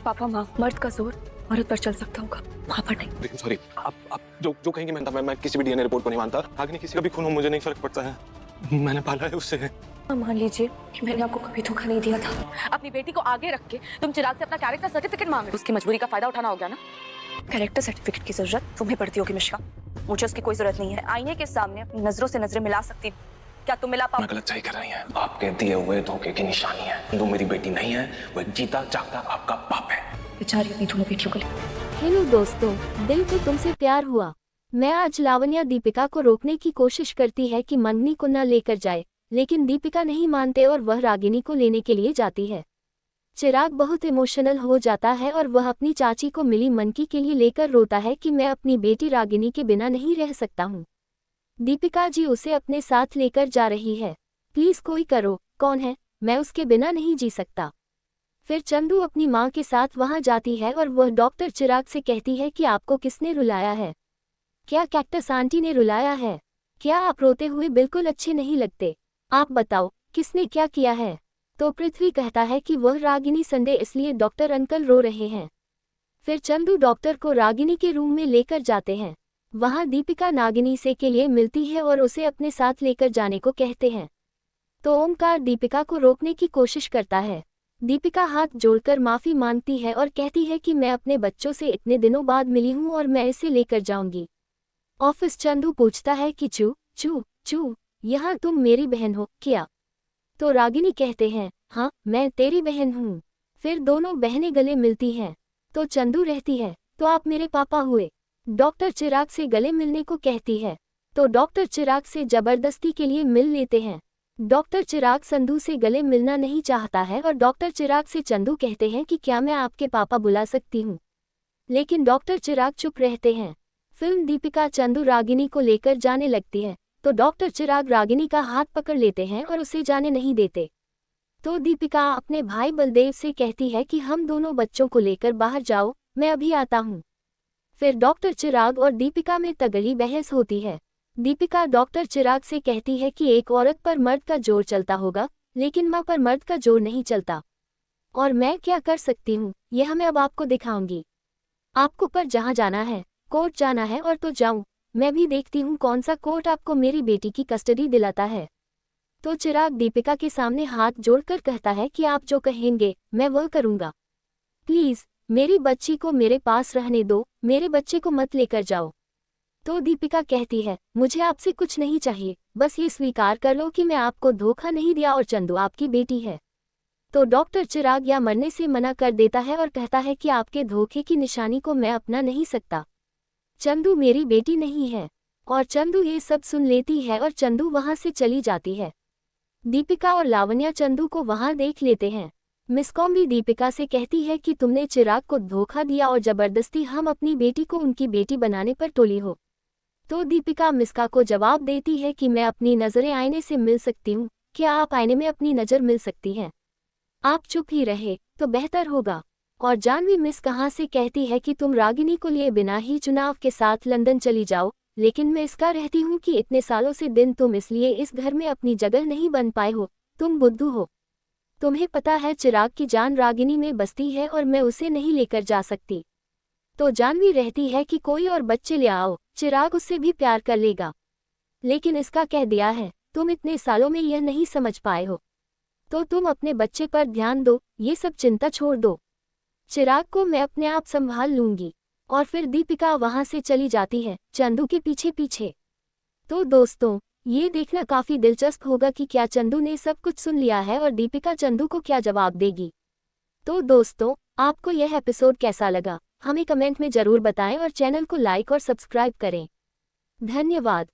पापा माँ, मर्द का जोर औरत पर चल सकता होगा, वहाँ पर नहीं। लेकिन सॉरी, आप जो कहेंगे मैं किसी भी डीएनए रिपोर्ट को नहीं मानता। आगे किसी का भी खून हो, मुझे नहीं फर्क पड़ता है, मैंने पाला है उससे। मान लीजिए कि मैंने आपको कभी धोखा नहीं दिया था। अपनी बेटी को आगे रख के तुम चिराग से अपना कैरेक्टर सर्टिफिकेट मांग रहे हो। उसकी मजबूरी का फायदा उठाना हो गया ना। कैरेक्टर सर्टिफिकेट की जरूरत तुम्हें पड़ती होगी मिश्रा, मुझे उसकी कोई जरूरत नहीं है। आईने के सामने अपनी नजरों से नजरें मिला सकती हूँ, क्या तुम मिला पाओ? मैं गलत सही कर रही है, आपके दिए हुए धोखे की निशानी है। वो मेरी बेटी नहीं है, वो एक जीता जागता आपका पाप है। बेचारी अपनी दोनों बेटियों को ले। हेलो दोस्तों, दिल को तुमसे प्यार हुआ। मैं आज लावण्या दीपिका को रोकने की कोशिश करती है कि मंगनी को न लेकर जाए, लेकिन दीपिका नहीं मानते और वह रागिनी को लेने के लिए जाती है। चिराग बहुत इमोशनल हो जाता है और वह अपनी चाची को मिली मनकी के लिए लेकर रोता है कि मैं अपनी बेटी रागिनी के बिना नहीं रह सकता हूँ। दीपिका जी उसे अपने साथ लेकर जा रही है। प्लीज कोई करो, कौन है, मैं उसके बिना नहीं जी सकता। फिर चंदू अपनी माँ के साथ वहां जाती है और वह डॉक्टर चिराग से कहती है कि आपको किसने रुलाया है? क्या कैक्टस आंटी ने रुलाया है? क्या आप रोते हुए बिल्कुल अच्छे नहीं लगते? आप बताओ, किसने क्या किया है? तो पृथ्वी कहता है कि वह रागिनी संडे इसलिए डॉक्टर अंकल रो रहे हैं। फिर चंदू डॉक्टर को रागिनी के रूम में लेकर जाते हैं। वहां दीपिका नागिनी से के लिए मिलती है और उसे अपने साथ लेकर जाने को कहते हैं। तो ओमकार दीपिका को रोकने की कोशिश करता है। दीपिका हाथ जोड़कर माफी मांगती है और कहती है कि मैं अपने बच्चों से इतने दिनों बाद मिली हूं और मैं इसे लेकर जाऊंगी। ऑफिस चंदू पूछता है कि चू चू चू, यहाँ तुम मेरी बहन हो क्या? तो रागिनी कहते हैं, हाँ मैं तेरी बहन हूँ। फिर दोनों बहनें गले मिलती हैं। तो चंदू रहती है, तो आप मेरे पापा हुए। डॉक्टर चिराग से गले मिलने को कहती है, तो डॉक्टर चिराग से जबरदस्ती के लिए मिल लेते हैं। डॉक्टर चिराग संधू से गले मिलना नहीं चाहता है और डॉक्टर चिराग से चंदू कहते हैं कि क्या मैं आपके पापा बुला सकती हूँ, लेकिन डॉक्टर चिराग चुप रहते हैं। फिल्म दीपिका चंदू रागिनी को लेकर जाने लगती है, तो डॉक्टर चिराग रागिनी का हाथ पकड़ लेते हैं और उसे जाने नहीं देते। तो दीपिका अपने भाई बलदेव से कहती है कि हम दोनों बच्चों को लेकर बाहर जाओ, मैं अभी आता हूँ। फिर डॉक्टर चिराग और दीपिका में तगड़ी बहस होती है। दीपिका डॉक्टर चिराग से कहती है कि एक औरत पर मर्द का जोर चलता होगा, लेकिन माँ पर मर्द का जोर नहीं चलता। और मैं क्या कर सकती हूँ, यह मैं अब आपको दिखाऊंगी। आपको पर जहाँ जाना है, कोर्ट जाना है और तो जाऊँ, मैं भी देखती हूँ कौन सा कोर्ट आपको मेरी बेटी की कस्टडी दिलाता है। तो चिराग दीपिका के सामने हाथ जोड़कर कहता है कि आप जो कहेंगे मैं वह करूँगा। प्लीज मेरी बच्ची को मेरे पास रहने दो, मेरे बच्चे को मत लेकर जाओ। तो दीपिका कहती है, मुझे आपसे कुछ नहीं चाहिए, बस ये स्वीकार कर लो कि मैं आपको धोखा नहीं दिया और चंदू आपकी बेटी है। तो डॉक्टर चिराग या मरने से मना कर देता है और कहता है कि आपके धोखे की निशानी को मैं अपना नहीं सकता। चंदू मेरी बेटी नहीं है। और चंदू ये सब सुन लेती है और चंदू वहां से चली जाती है। दीपिका और लावण्या चंदू को वहां देख लेते हैं। मिस कॉम्बी दीपिका से कहती है कि तुमने चिराग को धोखा दिया और जबरदस्ती हम अपनी बेटी को उनकी बेटी बनाने पर टोली हो। तो दीपिका मिस्का को जवाब देती है कि मैं अपनी नज़रें आईने से मिल सकती हूँ, क्या आप आईने में अपनी नज़र मिल सकती हैं? आप चुप ही रहे तो बेहतर होगा। और जानवी मिस कहाँ से कहती है कि तुम रागिनी को लिए बिना ही चुनाव के साथ लंदन चली जाओ, लेकिन मैं इसका रहती हूँ कि इतने सालों से दिन तुम इसलिए इस घर में अपनी जगह नहीं बन पाए हो, तुम बुद्धू हो। तुम्हें पता है चिराग की जान रागिनी में बसती है और मैं उसे नहीं लेकर जा सकती। तो जानवी रहती है कि कोई और बच्चे ले आओ, चिराग उससे भी प्यार कर लेगा। लेकिन इसका कह दिया है, तुम इतने सालों में यह नहीं समझ पाए हो, तो तुम अपने बच्चे पर ध्यान दो, ये सब चिंता छोड़ दो। चिराग को मैं अपने आप संभाल लूंगी। और फिर दीपिका वहां से चली जाती है, चंदू के पीछे पीछे। तो दोस्तों, ये देखना काफी दिलचस्प होगा कि क्या चंदू ने सब कुछ सुन लिया है और दीपिका चंदू को क्या जवाब देगी। तो दोस्तों, आपको यह एपिसोड कैसा लगा, हमें कमेंट में जरूर बताएं और चैनल को लाइक और सब्सक्राइब करें। धन्यवाद।